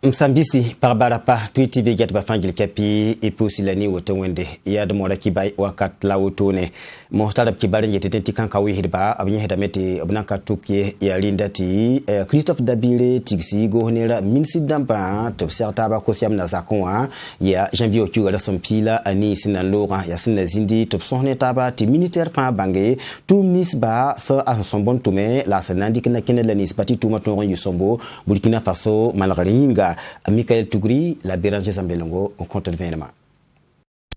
Msambisi parbarapa tweet veget bafangil kapi ipusilani wotowende ya de mora kibai wakat lawotone mohtalab kibare yetenti kan kawi hidba abnya hedamete abnanka tukye ya lindati Christophe Dabire tigsi go honera minsidamba to sertaba kosiam na zakonwa ya janvier oku ala sampila ani sinan lora ya sinan zindi to sohne taba ti ministère fa bange tu misba sa asonbon tume la sanandi kana kenela nisbati tuma tonron yusombo Burkina Faso malgaringa Michael Tougri, la Béranger Zambelongo, on compte le vénement.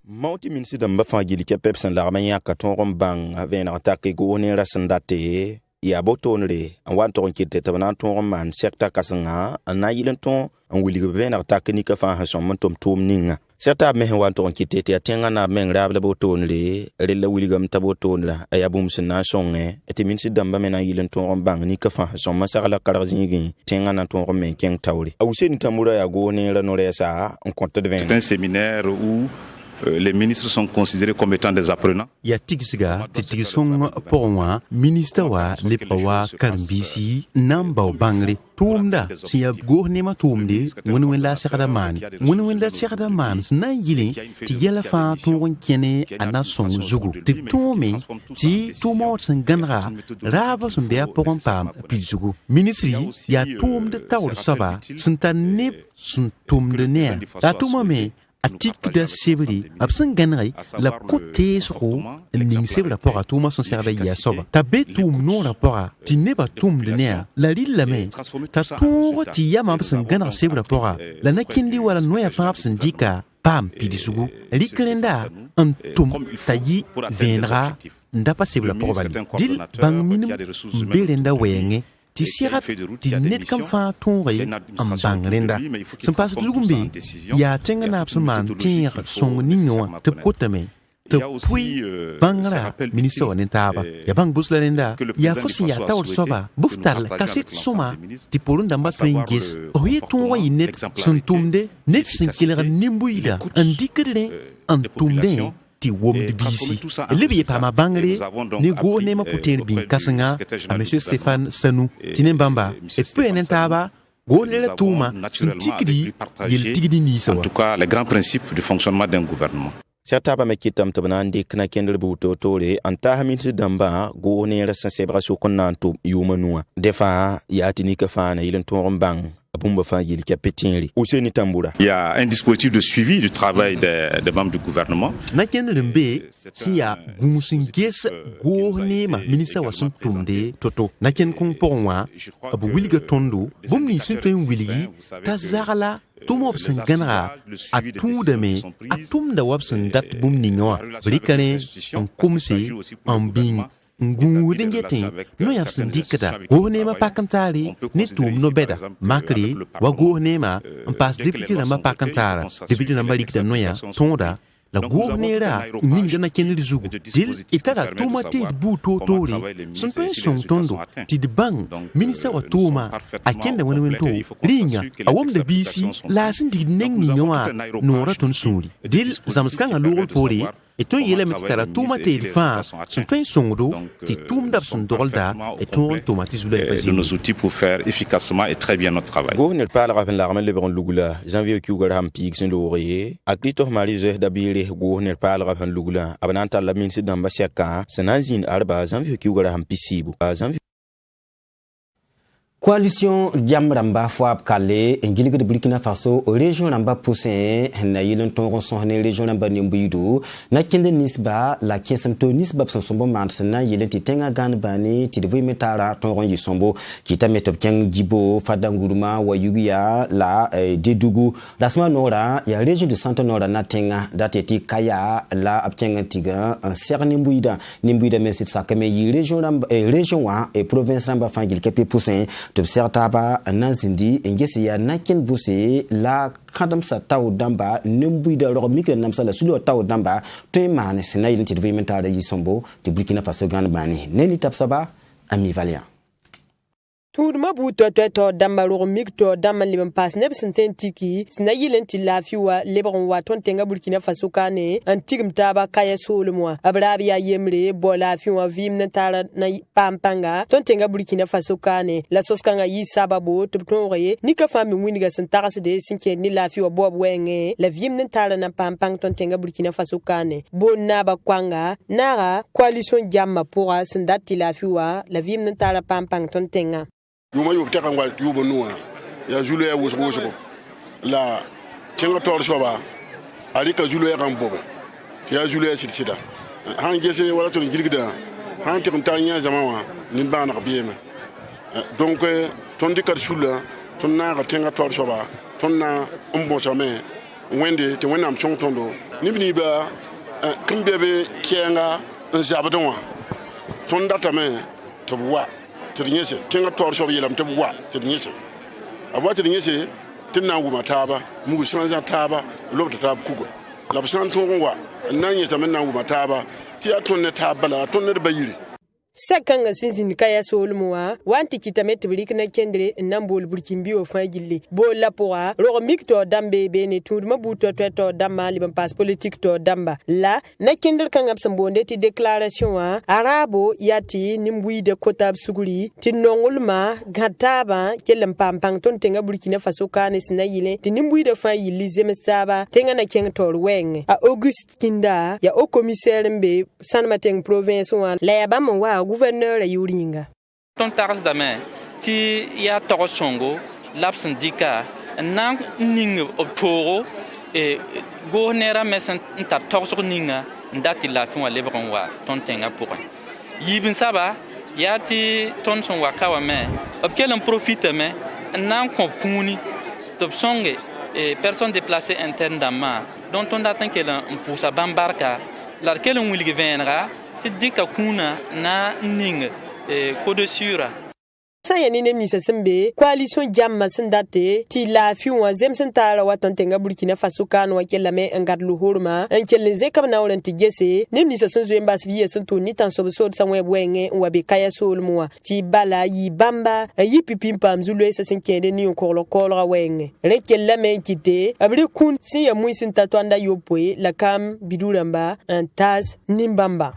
Mauti minsi damba fangili ke pepsan l'armenya katon bang ven attaque go ne rasandate ya botonre an wan ton kite tabana ton man sekta kasanga na yilenton an wili ven attaque ni ka fa hason montom tom ninga serta me wan ton kite te tenga na men rabla botonre rela wili gam tabotonla ayabum sina songe eti minsi damba mena yilenton bang ni ka fa hason masala karazini tenga na ton men ken tawri awsen tamura ya go ne la no resa on compte de 20. C'est un séminaire où les ministres sont considérés comme étant des apprenants. Ya tigsiga titisong porwa minister wa lepawa karbisi namba bangre tumda siya gohnema tumde wonwen la shakadaman na yile ti yela fa ton kene ana son zugu ti tumi ti tumo sanganra raba son dia poron pam pizugu ministry ya tumde tawr saba suntanib sun tumde ne ta tumame atik da sebri absan ganrai la côté sro ning sebra rapport à tout ma son serveil ya soba tabe tum non rapport à ti ne ba tum de ne la lilla me ta tour ti yama absan ganra sebra rapport à la nakindi wala noya fa absan dika pam pidisugu likrenda un tum tayi vendra ndapa sebra rapport dil bang minum belenda wenge ti sirat ti net kam fa tonre am bangrenda sem pas dugumbi ya tenga na absuman tir song ninyo te kotame te pui bangra ministre nentaba ya bang buslarenda ya fosi ya tawr soba buftar kaset soma ti porun damba swingis o yeton yi net sun tumde net sin kilera nimbuida andikere antumde ti wom de bisi libi pa ma bangre ne go ne ma puter bin kasanga a monsieur Stéphane Sanou tinembamba et peu nentaba go ne la tuma tikidi yel tikidi ni en tout cas les grands principes du fonctionnement d'un gouvernement. Certains mekitam tabanandi kana kendel buto tole anta hamiti damba go ne rasa sebra so konanto yumanua defa ya tinika fana yilen tombang Il y a un dispositif de suivi du travail des membres du gouvernement. Siya gumsinges gohnema ministre wa suntumde toto naken kong porwa abu wilga tondo bumni sunten wilgi tazarala tumo obsen ganra atudame atumda wabsen dat bumni ngwa blikane on kumsi on bing ngudin getin no yafsin dikata gohnema pakantari ni tum no beda makri wa gohnema pas dipiti na pakantara dipiti na malikta noya tonda la gournera ninga na kenri zugu dil itara tomate buto tori son pen son tondo ti de bang minister wa toma akenda woni to ringa awom de bisi la sin di neng ni nwa nora ton suri dil zamskanga lugol pori et toi yele metara tomate fa son pen songo ti tumda son dolda et ton tomate zula de nos outils pour faire efficacement et très bien notre travail. Gournel parle avec l'armée le baron lugula janvier ku garam pig sen lorier akrito marise dabire gournel parle avec lugula abananta la minsi damba siaka sanazin arba janvier ku garam pisibu janvier Coalition Diamramba Fouab Kale, Ngiligue de Burkina Faso, région Ramba Poussin, na yilon ton son région Ramba Nimbuidu, na kende Nisba, la Kiesento Nisba Sansombo Mansana, yilent Tenga Gan Bani, Tidvi Metara, ton Yisombo, Kita Metop Keng Jibo, Fadanguruma, Wayugia, la Dedugu, la Smanora, ya région de Santonora Natenga, Dateti Kaya, la Abtenga Tiga, un Ser Nimbuida, Nimbuida Messit Sakame, région Ramba, région 1 et province Ramba Fangil Kepi Poussin. Tobsertaba nanzindi ngesi ya naken busi la kadam sa taw damba nembuida ro mikre namsa la sulo taw damba to mane sina yinti developmental yi sombo de Burkina Faso gan bani neni tapsaba ami valiant Tudma buto to damba ro mikto damba liban pas neb sintentiki sina yilen ti lafiwa lebron wa ton tenga Burkina Faso kane antigm taba kaya solomwa abrabia yemre bo lafiwa vim na tara na pampanga ton tenga Burkina Faso kane la soskanga yi sababo tubtonre ni ka fami winiga sintagas de sinke ni lafiwa bob wenge la vim na tara na pampang ton tenga Burkina Faso kane bo naba kwanga naga coalition jamma pour sindati lafiwa la vim na tara pampang ton tenga yuma yu teka ngwa yubo nuwa ya julu ya wuso la chenga tor shoba alika julu ya kambobe ya julu ya sida han gese wala to ngilgida han te kuntanya jamawa nin bana biyema donc ton dikar shula ton na ga tenga tor shoba ton na umbo chame wende te wena am chongtondo nibni ba kumbebe kienga nzabadonwa ton data me to wa tirnyese tinga tor shob yelam te wa tirnyese ava tirnyese tinna nguma taba mugu simanza taba lobta tab kugo la bsan tongwa nanye tamen nguma taba ti atonne tabala tonne bayiri Sekanga sinzin kaya solmoa wanti kitamet brik na kendre nambol burkimbi o fagilli bo la poa ro mikto dambe bene tudma buto to damma liban pass politique to damba la na kender kan absam bonde ti déclaration wa arabo yati nimbui de kotab suguri ti nongulma gataba kelem pampang ton tenga Burkina Faso kane sinayile ti nimbui de fa yili zemestaba tenga na keng tor weng a Auguste Kinda ya o commissaire mbe San Mateng province wa la yabam wa gouverneur et Yuringa. Ton taras dame ti ya toro songo lapsen dika nan ning oporo e gouverneur mesen ta torso ninga ndati la fin wa lebron wa ton tenga pour yibin saba ya ti ton son wa kawa me op quel profite me nan kompuni top songe et personne déplacée interne dama dont on attend qu'elle pour sa bambarka laquelle on will venra dika kuna na ning ko de sura saya ni nem ni sembe coalition jamma sindate ti la fi wa zem sentara waton tenga Burkina Faso kan wa kelame ngad lu horma en kelze kam na wolen ti gese nem ni senzo embas biye sento ni tan so so sanwe bwenge wa be kaya solmoa ti bala yi bamba yi pipimpa mzulu esa senkende ni ko lo wenge re kelame kite abri kun si ya muisin tatwanda yopwe la kam biduramba en tas nimbamba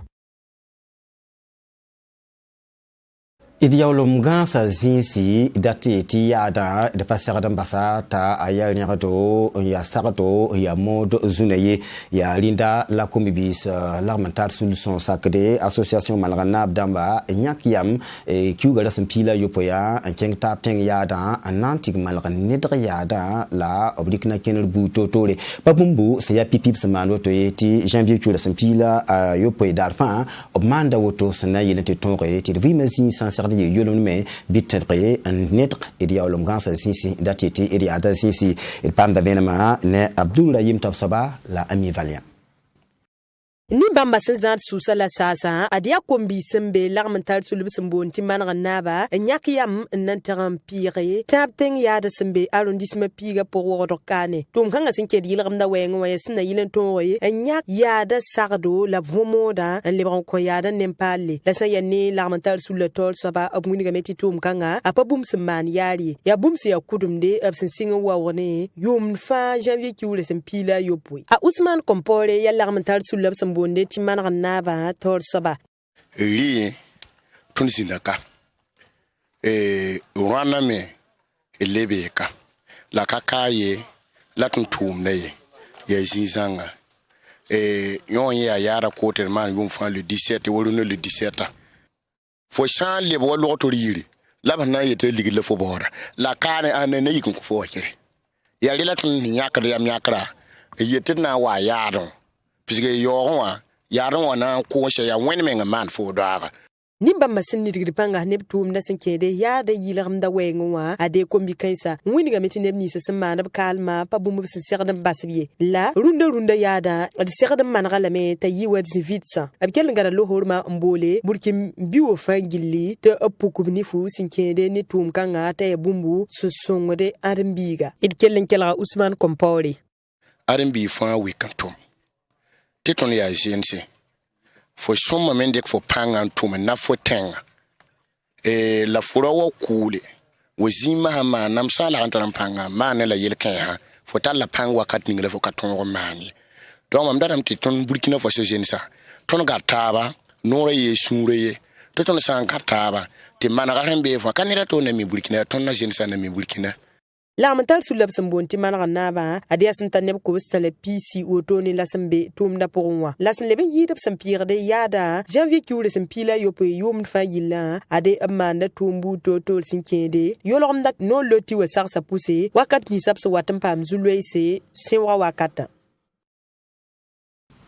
Idiaolom gansa zinsi dati ti yada de passer d'ambassa ta ayal nyarato ya sarato ya mode zunaye ya linda la komibis l'armentar solution sakde association malrana damba nyak yam kiuga la sempila yopoya en keng tap teng yada anantik malran nedra yada la oblikna kenel buto tole babumbu se ya pipip semano to yeti janvier kiuga sempila yopoy darfan obmanda woto sana yelente tonre ti vimazin sincère yolom me bitre en netre idiaolom gansa sinsi datiti idiada sinsi il panda benama ne Abdoulaye Tabsaba la ami Valiant ni bamba senzat susa la sasa adia kombi sembe larmental sulub sembon ti manra naba nyak yam nan teram pire tapteng ya de sembe arrondissement piga pour wodo kane tum kanga sinke di lam da wengo ya sina yilen toye nyak ya da sardo la vomoda en lebron ko ya da nempale la sa ya ni larmental sul le tol saba abuni ga meti tum kanga apa bum seman yari ya bum se ya kudumde absen singa wawone yum fa janvier ki wule sempila yopui a Ousmane Kompore ya larmental sul le bonde ti manra naba tor soba ri tunisindaka rwana me elebeka la kakaye la tuntum ne ye zizanga yon ya yara kotel man yum fa le 17 wolu no le 17 fo chan le bo lo to riri la bana yete ligi le fo bora la kane anene yikin ko fo kire ya ri la tun nyakra ya myakra yete na wa yaro puisque yorwa yaron wana ko she ya wen men man fo daga nimba masin ni digri panga ne tum na sinkede ya da yilam da wenwa ade kombi kaisa wini ga meti ne ni se semana kalma pa bum se serda basbiye la runda yada ade serda man gala me ta yiwad zivitsa abkel ngara lo horma mbole burkim biwo fangilli te apukum ni fu sinkede ni tum kanga ta bumbu so songode armbiga idkellen kela Ousmane Kompore armbi fa we kantom teton ya GNC fo soma mendek fo panga ntuma na fo tenga la fura wa kule wazima hama namsala antaram panga mane la yelken ha fotal la pang wakat ni le fokaton romani donc mam daram ti ton Burkina Faso jensa ton gataba nora ye sunre ye to ton san gataba te manaka rembe fo kanira to na mi Burkina ton na jensa na mi Burkina la mental sulab sambonti manaka naba adia santane ko stale PC otoni la sambe tumda pourwa la lebe yidab sampire de yada janvier ki wule sampila yopo yom fa yilla ade amanda tumbu totol sinkede yolom dak no loti wa sarsa pousse wakat ni sapso watam pam zulweise sewa wakata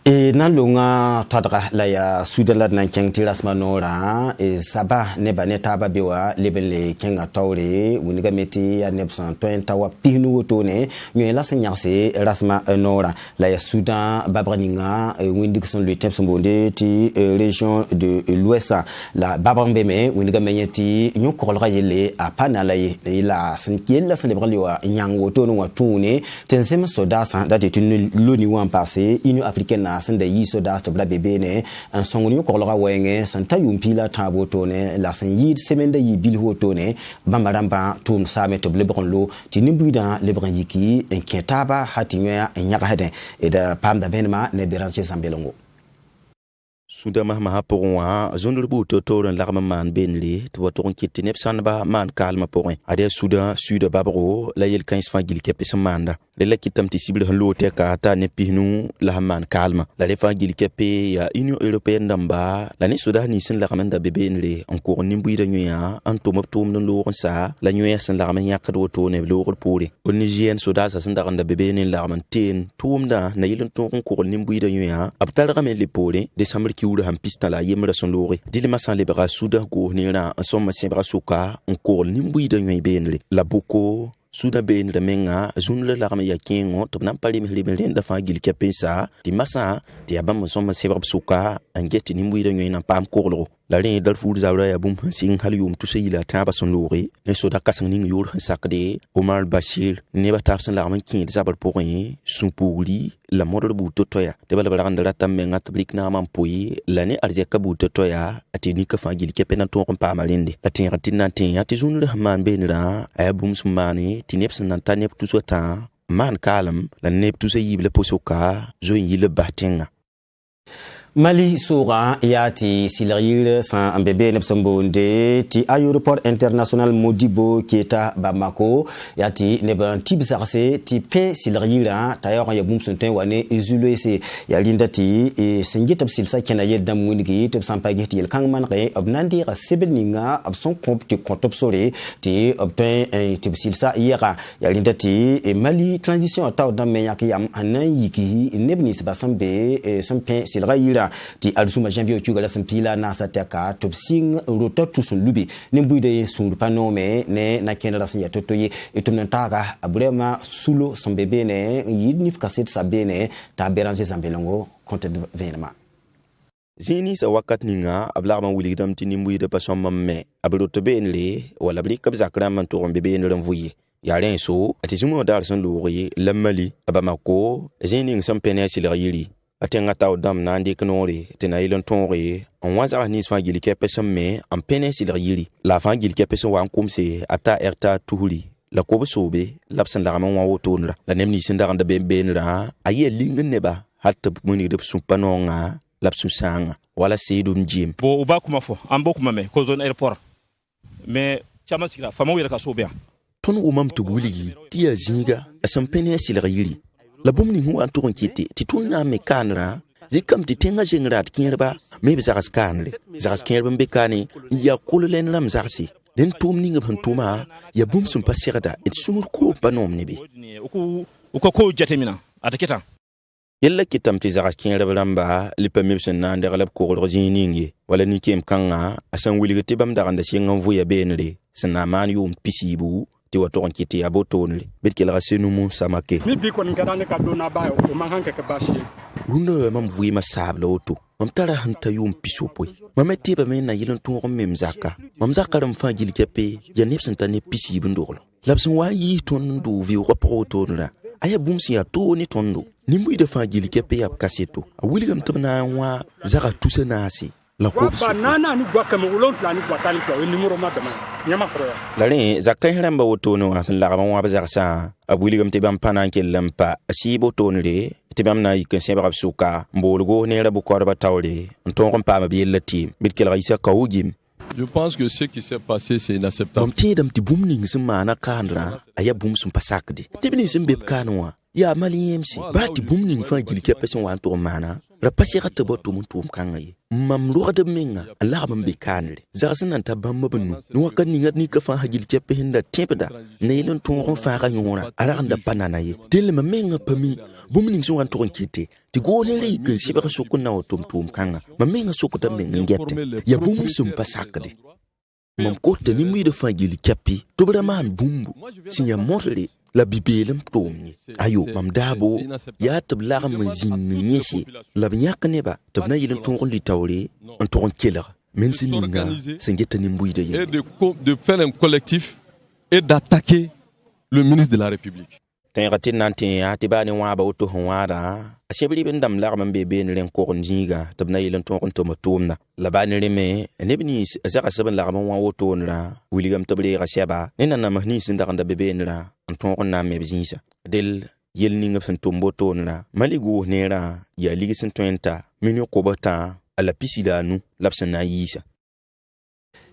e nan longa tadra la ya sudala nan keng tiras manora e saba ne ba ne taba biwa lebele kenga tawre wuniga meti ya nebsan toenta wa pinu wotone nyoy la senyarse rasma nora la ya Soudan babraninga windik son le temps bonde ti région de l'Ouest la babrambeme wuniga menyeti nyokolra yele apana la la senkiel la célébrer wa nyang wotono wa tune tensem soda san date tune loni wan passé Union africaine sanda yi soda stabla bebe ne en songoni ko loga wenge santa yumpila tabo tone la san yi semenda yi bil hotone bamaramba tum same to blebron lo tinimbuida lebran yiki en ketaba hatinya en nyaka hede e da pam da benema ne beranche sambelongo Souda mahma pourwa zondur bu totoran larma man benli to waton kitti nepsan ba man kalma pourwa ade Souda sud babro la yel 15 fa gil kepe samanda le la kitam ti sibil han lote ka ta ne pihnu la man kalma la le fa gil kepe ya Union européenne damba la ne Souda ni sin la ramanda bebenli encore nimbu da nyoya anto moptum no lo sa la nyoya sin la ramanya kado to ne lo pore on nigien Souda sa sin da randa bebeni la ramanten tumda na yelon to encore nimbu da nyoya abtal ramen le pore décembre ki wura hampista la yemra son lori dile masan le bara Souda go nira en somme sebra suka encore nimbu da nyoy benli la boko Souda ben remenga zunle la rame ya kengo to nan pali mehli ben da fa gil kepesa di masa di abam somme sebra suka angeti nimbu da nyoy na pam korlo la rin dal fu zabra ya bum sing halium to seyila taba son lori ne Souda kasang ning yor sakde Omar Bashir ne ba tarsan la rame kin zabal porin sumpuli la model bu totoya de bala bala ngara tamme ngat blik na mam poyi la ne arje ka bu totoya atini ka fa gil kepe na to ko pa malinde la tin ratin na tin ya tizun le man benira ay bum sumani tinep san tan nep tu sota man kalam la nep tu seyible posoka zo yile batinga Mali sura yati silaril san ambebe nepsambonde ti aéroport international Modibo Keita Bamako yati neba tibsarse ti pe silarila tayor ya bumsunten wane izulese ya lindati e singit silsa kenaye dam munigi tib sampageti el kangman re obnandi ra sebelninga abson komp ti kontopsore ti obten tib silsa yera ya lindati e Mali transition taw dam menyak yam anayiki nebni basambe sampe silarila ti alsuma janvier otuga la sampila na sataka topsing rota tusun lubi nimbuide sundu panome ne na kenala sanya totoye etumnantaka abrema sulo sombebe ne yidnif kaset sabene ta beranje zambelongo content venema zini sa wakat ninga ablama wiligdam ti nimbuide pasom mamme abroto benle wala bli kabzakra man to bebe ne renvoyer yaren so atizumo dar san lori lamali abamako zini sampene silayili atenga taw dam nandi knori tena ilon tonri on waza ni sfa gili kepeso me en pene sil yiri la fa gili kepeso wan kumse ata erta tuhuli la ko sobe lapsan la ramon wa tonra la nemni sinda da benra aye lingen neba hatta muni de supanonga lapsu sanga wala seydum jim bo uba kuma fo an bo kuma me ko zone airport mais chama sikra famo yira ka sobe ton umam tubuli tiya zinga asam pene sil yiri la bum ni huwa to kiti tituna me kanra zikam titenga jengrat kinrba me bizaras kanle zaras kinrba bekani ya kululen ram zarsi den tum ni ngam tuma ya bum sum pasirda et sumur ko banom ni bi ko jatemina ataketa yella kitam ti zaras kinrba ramba lipa mebsen na ndegalab ko rojiningi wala ni kem kanga asan wuligati bam daranda singam vuya benre sanaman yum pisibu ti wato kiti abotonle betkela rasenu samake mi bi ko ngada ka dona ba o manhanka ka bashi rundo mam vui masabla oto mam tara hanta yum pisopoi mameti ba mena yilon to mem zaka mam zaka ram fa gil kepe ya nepsan tane pisi bundolo labsun wa yi ton do vi ko protonla aya bumsi ya to ni tondo nimbu de fa gil kepe ya kaseto a wilgam tabna wa zaka tusenasi la ko su nana ni gwa kam ulon fla ni gwa tani fla ni muro ma dama nyama kroya la re zakai ramba woto no afin la ban wa bazarsa abuli gam te bam panan ke lampa asi boto ne te bam na yikan se ba suka mbolgo ne rabu ko ba tawle nton kon pa ma bi lati bit ke la isa kawugim. Je pense que ce qui s'est passé, c'est inacceptable. Bam ti dam ti bumning sumana kandra aya bum sum pasakdi tibni sum beb kanwa ya mali MC ba ti bumning fa gili ke person wan to mana ra pasira te boto mun tum kangai mam lo de menga Allah bam be kanle zarsan ta bam mabnu no kan ni ngat ni ka fa hagil ke pe hinda tepda ne lon to ron fa ga nyora ara anda banana ye tel ma menga pami bumning so wan to kite ti go ne ri ke si ba so kunna o tum kanga ma menga so ko ta menga ngette ya bum sum pasakdi mam ko te ni muy de fa gili kepi to bra man bumbu sinya morle la bibelem tomni ayo mam dabo ya tabla ma jinni yesi la byak ne ba tabna yilin ton li tawre on ton keler men sininga sengeta ni mbuide ye de faire un collectif et d'attaquer le ministre de la République. Tengatin nanti ya tibani wa ba uto hwara ashebli ben dam la man bebe ne len ko njiga tabna yilin ton to matumna la bani reme nebni azaka saban la man wa uto nra wiligam tabli ga sheba nena na mahni sinda kanda bebe nra ton ko na me bizinsa del yel ninga san tombo to nra maligo nera ya ligi sin twenta minyo ko bata ala pisidanu lapsana yisa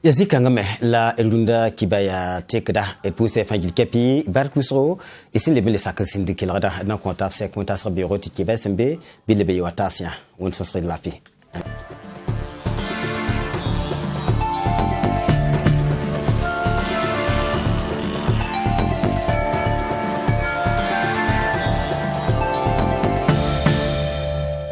yazika ngame la elunda kibaya tekda et pour ces fangil kepi barkusro isin le bele sakal sindikilada na comptable c'est comptable bureau tikibes mbe bile be watasia on se serait de la fille